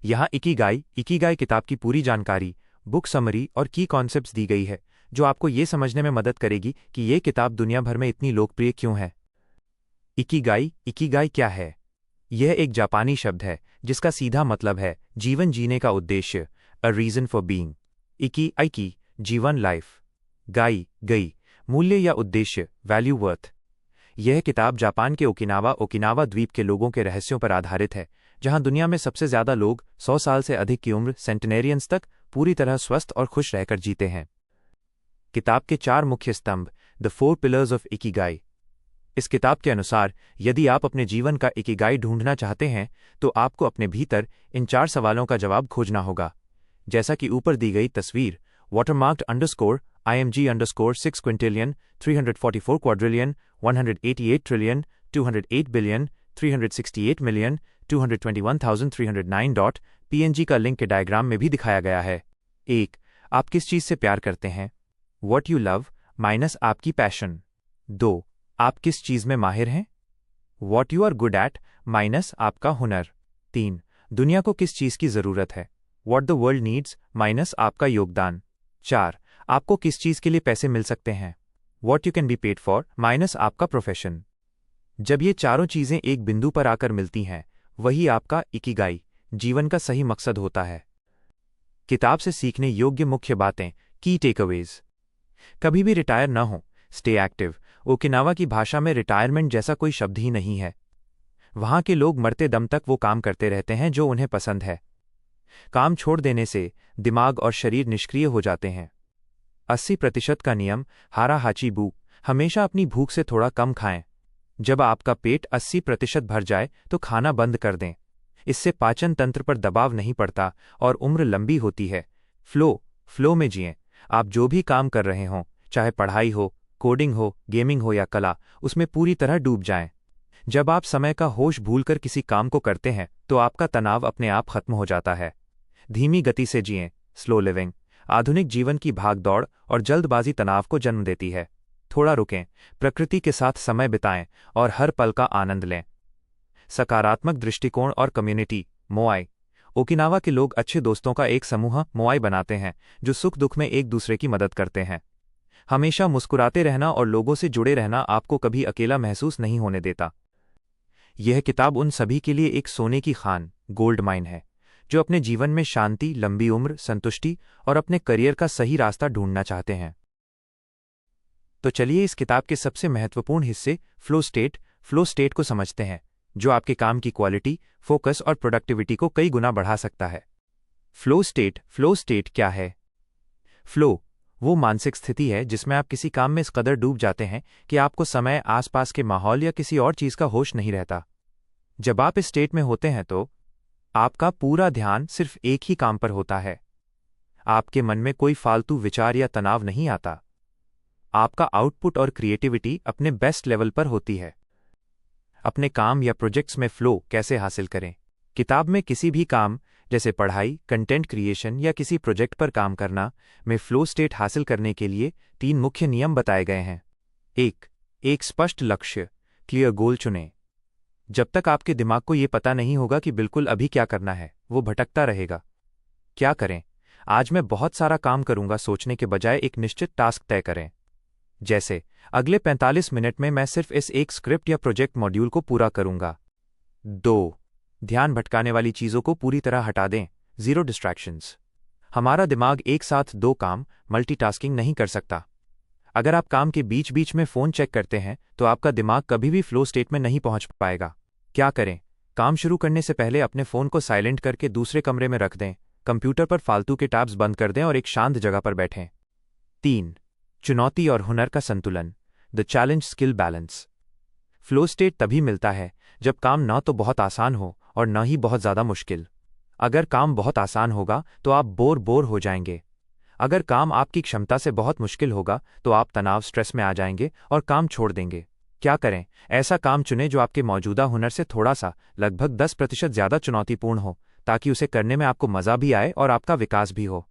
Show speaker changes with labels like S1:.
S1: यहाँ इकिगाई किताब की पूरी जानकारी, बुक समरी और की कॉन्सेप्ट्स दी गई है, जो आपको ये समझने में मदद करेगी कि ये किताब दुनिया भर में इतनी लोकप्रिय क्यों है। इकिगाई क्या है? यह एक जापानी शब्द है जिसका सीधा मतलब है जीवन जीने का उद्देश्य, अ रीजन फॉर बीइंग। इकी जीवन, लाइफ, गई मूल्य या उद्देश्य, वैल्यू, वर्थ। यह किताब जापान के ओकिनावा द्वीप के लोगों के रहस्यों पर आधारित है, जहां दुनिया में सबसे ज्यादा लोग 100 साल से अधिक की उम्र, सेंटेनेरियंस तक, पूरी तरह स्वस्थ और खुश रहकर जीते हैं। किताब के 4 मुख्य स्तंभ, द 4 पिलर्स ऑफ इकिगाई। इस किताब के अनुसार यदि आप अपने जीवन का इकिगाई ढूंढना चाहते हैं तो आपको अपने भीतर इन 4 सवालों का जवाब खोजना होगा। जैसा कि ऊपर दी गई तस्वीर वाटरमार्क्ड _IMG_ 6 Quintillion 344 quadrillion 188 trillion 208 billion 368 million 221,309 .png का लिंक के डायग्राम में भी दिखाया गया है। 1. आप किस चीज से प्यार करते हैं? What you love माइनस आपकी पैशन। 2. आप किस चीज में माहिर हैं? What you are good at minus आपका हुनर। 3. दुनिया को किस चीज की जरूरत है? What the world needs minus आपका योगदान। 4. आपको किस चीज के लिए पैसे मिल सकते हैं? What you can be paid for minus आपका प्रोफेशन। जब ये चारों चीजें एक बिंदु पर आकर मिलती हैं, वही आपका इकिगाई, जीवन का सही मकसद होता है। किताब से सीखने योग्य मुख्य बातें, की टेकअवेज। कभी भी रिटायर न हो, स्टे एक्टिव। ओकिनावा की भाषा में रिटायरमेंट जैसा कोई शब्द ही नहीं है। वहां के लोग मरते दम तक वो काम करते रहते हैं जो उन्हें पसंद है। काम छोड़ देने से दिमाग और शरीर निष्क्रिय हो जाते हैं। 80% का नियम, हारा हाची बू, हमेशा अपनी भूख से थोड़ा कम खाएं। जब आपका पेट 80% भर जाए तो खाना बंद कर दें। इससे पाचन तंत्र पर दबाव नहीं पड़ता और उम्र लंबी होती है। फ्लो में जिएं। आप जो भी काम कर रहे हों, चाहे पढ़ाई हो, कोडिंग हो, गेमिंग हो या कला, उसमें पूरी तरह डूब जाएं। जब आप समय का होश भूलकर किसी काम को करते हैं तो आपका तनाव अपने आप खत्म हो जाता है। धीमी गति से जिएं, स्लो लिविंग। आधुनिक जीवन की भागदौड़ और जल्दबाजी तनाव को जन्म देती है। थोड़ा रुकें, प्रकृति के साथ समय बिताएं और हर पल का आनंद लें। सकारात्मक दृष्टिकोण और कम्युनिटी, मोआई। ओकिनावा के लोग अच्छे दोस्तों का एक समूह मोआई बनाते हैं जो सुख दुख में एक दूसरे की मदद करते हैं। हमेशा मुस्कुराते रहना और लोगों से जुड़े रहना आपको कभी अकेला महसूस नहीं होने देता। यह किताब उन सभी के लिए एक सोने की खान, गोल्ड माइन है, जो अपने जीवन में शांति, लंबी उम्र, संतुष्टि और अपने करियर का सही रास्ता ढूंढना चाहते हैं। तो चलिए इस किताब के सबसे महत्वपूर्ण हिस्से फ्लो स्टेट को समझते हैं, जो आपके काम की क्वालिटी, फोकस और प्रोडक्टिविटी को कई गुना बढ़ा सकता है। फ्लो स्टेट क्या है? फ्लो वो मानसिक स्थिति है जिसमें आप किसी काम में इस कदर डूब जाते हैं कि आपको समय, आसपास के माहौल या किसी और चीज का होश नहीं रहता। जब आप इस स्टेट में होते हैं तो आपका पूरा ध्यान सिर्फ एक ही काम पर होता है। आपके मन में कोई फालतू विचार या तनाव नहीं आता। आपका आउटपुट और क्रिएटिविटी अपने बेस्ट लेवल पर होती है। अपने काम या प्रोजेक्ट्स में फ्लो कैसे हासिल करें? किताब में किसी भी काम जैसे पढ़ाई, कंटेंट क्रिएशन या किसी प्रोजेक्ट पर काम करना में फ्लो स्टेट हासिल करने के लिए 3 मुख्य नियम बताए गए हैं। 1. एक स्पष्ट लक्ष्य, क्लियर गोल चुनें। जब तक आपके दिमाग को ये पता नहीं होगा कि बिल्कुल अभी क्या करना है, वो भटकता रहेगा। क्या करें? आज मैं बहुत सारा काम करूंगा सोचने के बजाय एक निश्चित टास्क तय करें। जैसे अगले 45 मिनट में मैं सिर्फ इस एक स्क्रिप्ट या प्रोजेक्ट मॉड्यूल को पूरा करूंगा। 2. ध्यान भटकाने वाली चीजों को पूरी तरह हटा दें, जीरो डिस्ट्रैक्शंस। हमारा दिमाग एक साथ 2 काम, मल्टीटास्किंग नहीं कर सकता। अगर आप काम के बीच बीच में फोन चेक करते हैं तो आपका दिमाग कभी भी फ्लो स्टेट में नहीं पहुंच पाएगा। क्या करें? काम शुरू करने से पहले अपने फोन को साइलेंट करके दूसरे कमरे में रख दें, कंप्यूटर पर फालतू के टैब्स बंद कर दें और एक शांत जगह पर बैठें। 3. चुनौती और हुनर का संतुलन, the challenge skill balance. Flow state तभी मिलता है जब काम न तो बहुत आसान हो और न ही बहुत ज्यादा मुश्किल। अगर काम बहुत आसान होगा तो आप बोर हो जाएंगे। अगर काम आपकी क्षमता से बहुत मुश्किल होगा तो आप तनाव, स्ट्रेस में आ जाएंगे और काम छोड़ देंगे। क्या करें? ऐसा काम चुनें जो आपके मौजूदा हुनर से थोड़ा सा, लगभग 10% ज्यादा चुनौतीपूर्ण हो, ताकि उसे करने में आपको मजा भी आए और आपका विकास भी हो।